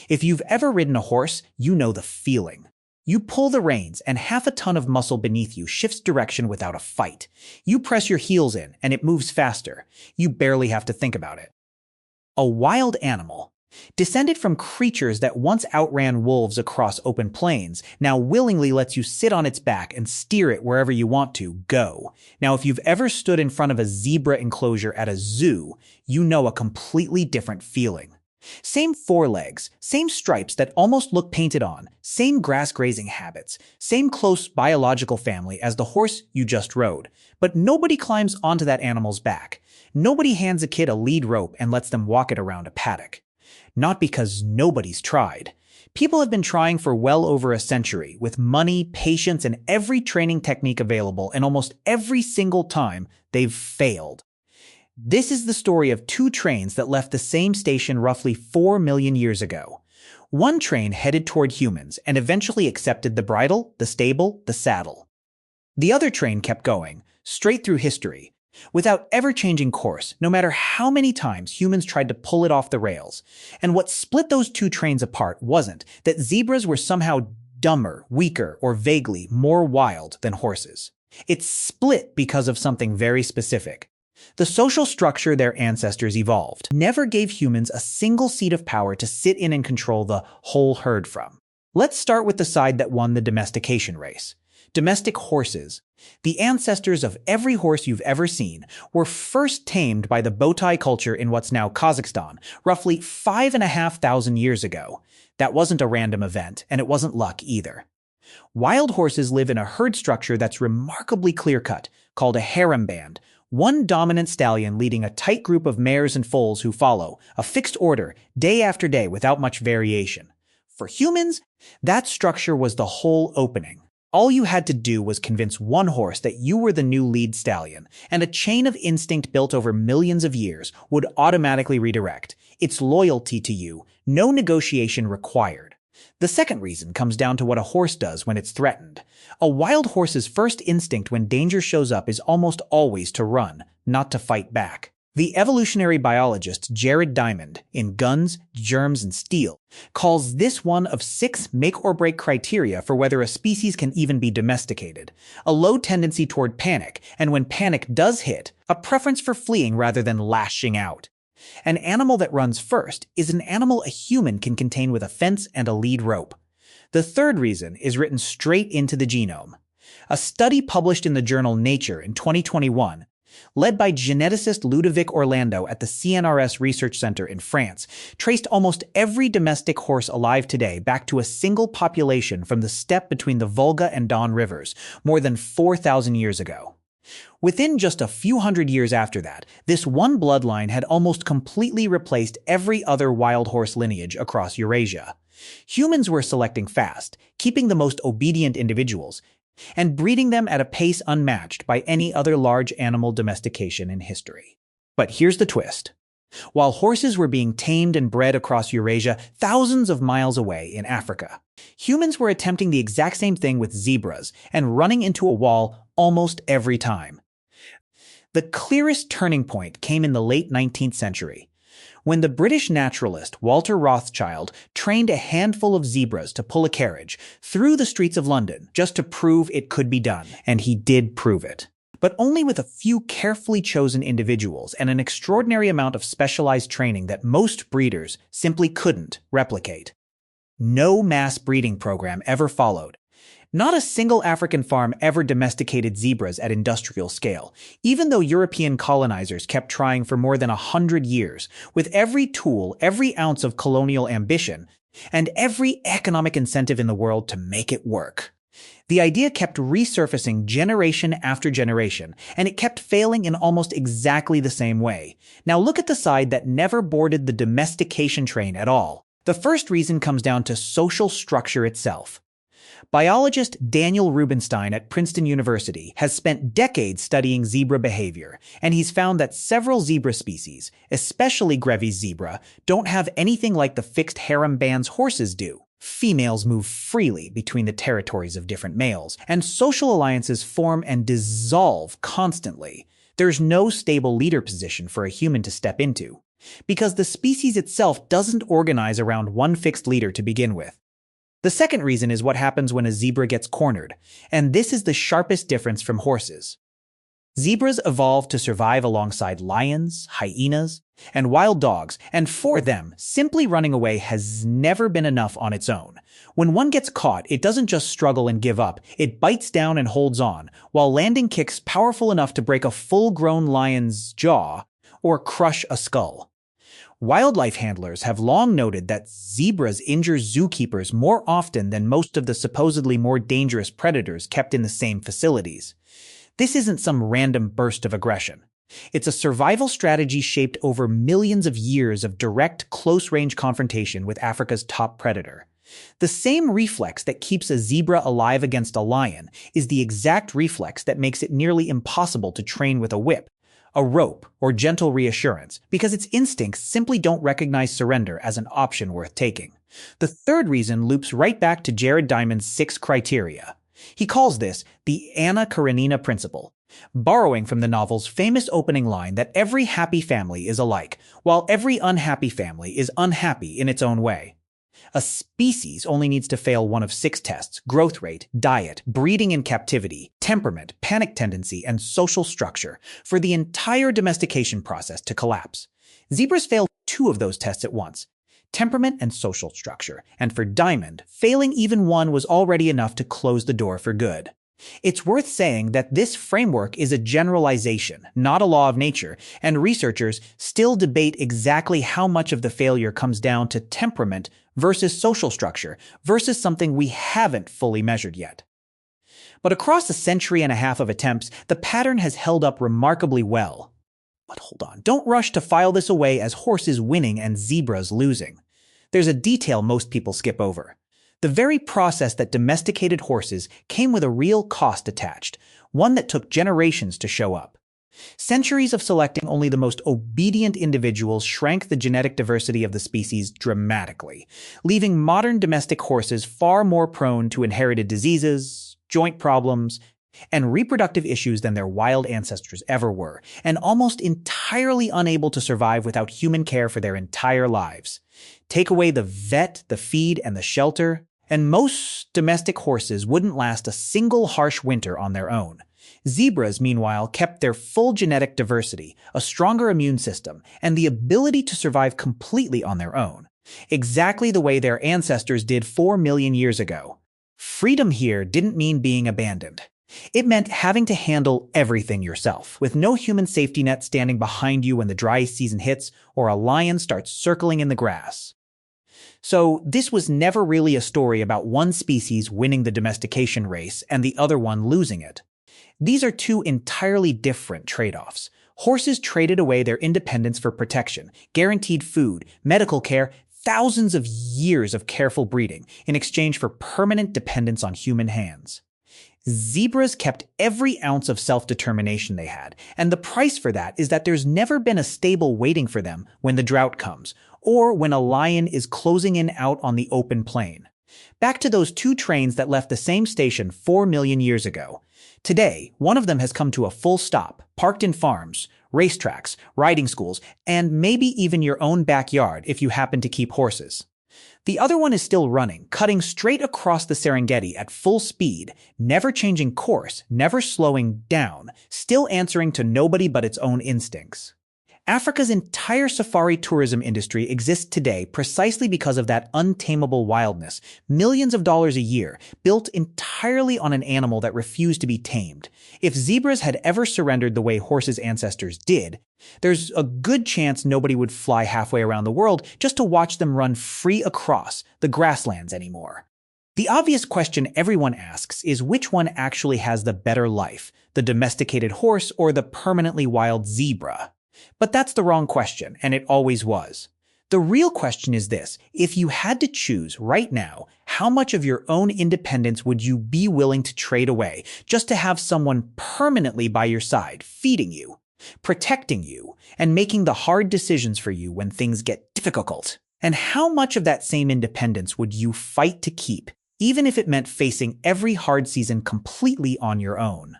If you've ever ridden a horse, you know the feeling. You pull the reins, and half a ton of muscle beneath you shifts direction without a fight. You press your heels in, and it moves faster. You barely have to think about it. A wild animal, descended from creatures that once outran wolves across open plains, now willingly lets you sit on its back and steer it wherever you want to go. Now, if you've ever stood in front of a zebra enclosure at a zoo, you know a completely different feeling. Same forelegs, same stripes that almost look painted on, same grass-grazing habits, same close biological family as the horse you just rode. But nobody climbs onto that animal's back. Nobody hands a kid a lead rope and lets them walk it around a paddock. Not because nobody's tried. People have been trying for well over a century, with money, patience, and every training technique available, and almost every single time, they've failed. This is the story of two trains that left the same station roughly 4 million years ago. One train headed toward humans and eventually accepted the bridle, the stable, the saddle. The other train kept going, straight through history, without ever changing course, no matter how many times humans tried to pull it off the rails. And what split those two trains apart wasn't that zebras were somehow dumber, weaker, or vaguely more wild than horses. It split because of something very specific. The social structure their ancestors evolved never gave humans a single seat of power to sit in and control the whole herd from. Let's start with the side that won the domestication race. Domestic horses, the ancestors of every horse you've ever seen, were first tamed by the Botai culture in what's now Kazakhstan, roughly 5,500 years ago. That wasn't a random event, and it wasn't luck either. Wild horses live in a herd structure that's remarkably clear-cut, called a harem band, one dominant stallion leading a tight group of mares and foals who follow, a fixed order, day after day without much variation. For humans, that structure was the whole opening. All you had to do was convince one horse that you were the new lead stallion, and a chain of instinct built over millions of years would automatically redirect. Its loyalty to you, no negotiation required. The second reason comes down to what a horse does when it's threatened. A wild horse's first instinct when danger shows up is almost always to run, not to fight back. The evolutionary biologist Jared Diamond, in Guns, Germs, and Steel, calls this one of 6 make-or-break criteria for whether a species can even be domesticated. A low tendency toward panic, and when panic does hit, a preference for fleeing rather than lashing out. An animal that runs first is an animal a human can contain with a fence and a lead rope. The third reason is written straight into the genome. A study published in the journal Nature in 2021, led by geneticist Ludovic Orlando at the CNRS Research Center in France, traced almost every domestic horse alive today back to a single population from the steppe between the Volga and Don rivers, more than 4,000 years ago. Within just a few hundred years after that, this one bloodline had almost completely replaced every other wild horse lineage across Eurasia. Humans were selecting fast, keeping the most obedient individuals, and breeding them at a pace unmatched by any other large animal domestication in history. But here's the twist. While horses were being tamed and bred across Eurasia thousands of miles away in Africa, humans were attempting the exact same thing with zebras and running into a wall almost every time. The clearest turning point came in the late 19th century, when the British naturalist Walter Rothschild trained a handful of zebras to pull a carriage through the streets of London just to prove it could be done, and he did prove it. But only with a few carefully chosen individuals and an extraordinary amount of specialized training that most breeders simply couldn't replicate. No mass breeding program ever followed. Not a single African farm ever domesticated zebras at industrial scale, even though European colonizers kept trying for more than 100 years, with every tool, every ounce of colonial ambition, and every economic incentive in the world to make it work. The idea kept resurfacing generation after generation, and it kept failing in almost exactly the same way. Now look at the side that never boarded the domestication train at all. The first reason comes down to social structure itself. Biologist Daniel Rubenstein at Princeton University has spent decades studying zebra behavior, and he's found that several zebra species, especially Grevy's zebra, don't have anything like the fixed harem bands horses do. Females move freely between the territories of different males, and social alliances form and dissolve constantly. There's no stable leader position for a human to step into. because the species itself doesn't organize around one fixed leader to begin with. The second reason is what happens when a zebra gets cornered, and this is the sharpest difference from horses. Zebras evolved to survive alongside lions, hyenas, and wild dogs, and for them, simply running away has never been enough on its own. When one gets caught, it doesn't just struggle and give up, it bites down and holds on, while landing kicks powerful enough to break a full-grown lion's jaw or crush a skull. Wildlife handlers have long noted that zebras injure zookeepers more often than most of the supposedly more dangerous predators kept in the same facilities. This isn't some random burst of aggression. It's a survival strategy shaped over millions of years of direct, close-range confrontation with Africa's top predator. The same reflex that keeps a zebra alive against a lion is the exact reflex that makes it nearly impossible to train with a whip, a rope, or gentle reassurance, because its instincts simply don't recognize surrender as an option worth taking. The third reason loops right back to Jared Diamond's 6 criteria. He calls this the Anna Karenina principle, borrowing from the novel's famous opening line that every happy family is alike, while every unhappy family is unhappy in its own way. A species only needs to fail one of 6 tests: growth rate, diet, breeding in captivity, temperament, panic tendency, and social structure for the entire domestication process to collapse. Zebras failed 2 of those tests at once: temperament and social structure, and for Diamond, failing even one was already enough to close the door for good. It's worth saying that this framework is a generalization, not a law of nature, and researchers still debate exactly how much of the failure comes down to temperament versus social structure versus something we haven't fully measured yet. But across a century and a half of attempts, the pattern has held up remarkably well. But hold on, don't rush to file this away as horses winning and zebras losing. There's a detail most people skip over. The very process that domesticated horses came with a real cost attached, one that took generations to show up. Centuries of selecting only the most obedient individuals shrank the genetic diversity of the species dramatically, leaving modern domestic horses far more prone to inherited diseases, joint problems, and reproductive issues than their wild ancestors ever were, and almost entirely unable to survive without human care for their entire lives. Take away the vet, the feed, and the shelter, and most domestic horses wouldn't last a single harsh winter on their own. Zebras, meanwhile, kept their full genetic diversity, a stronger immune system, and the ability to survive completely on their own, exactly the way their ancestors did 4 million years ago. Freedom here didn't mean being abandoned. It meant having to handle everything yourself, with no human safety net standing behind you when the dry season hits or a lion starts circling in the grass. So this was never really a story about one species winning the domestication race and the other one losing it. These are 2 entirely different trade-offs. Horses traded away their independence for protection, guaranteed food, medical care, thousands of years of careful breeding in exchange for permanent dependence on human hands. Zebras kept every ounce of self-determination they had, and the price for that is that there's never been a stable waiting for them when the drought comes, or when a lion is closing in out on the open plain. Back to those 2 trains that left the same station 4 million years ago. Today, one of them has come to a full stop, parked in farms, racetracks, riding schools, and maybe even your own backyard if you happen to keep horses. The other one is still running, cutting straight across the Serengeti at full speed, never changing course, never slowing down, still answering to nobody but its own instincts. Africa's entire safari tourism industry exists today precisely because of that untamable wildness, millions of dollars a year, built entirely on an animal that refused to be tamed. If zebras had ever surrendered the way horses' ancestors did, there's a good chance nobody would fly halfway around the world just to watch them run free across the grasslands anymore. The obvious question everyone asks is which one actually has the better life, the domesticated horse or the permanently wild zebra? But that's the wrong question, and it always was. The real question is this: if you had to choose right now, how much of your own independence would you be willing to trade away just to have someone permanently by your side, feeding you, protecting you, and making the hard decisions for you when things get difficult? And how much of that same independence would you fight to keep, even if it meant facing every hard season completely on your own?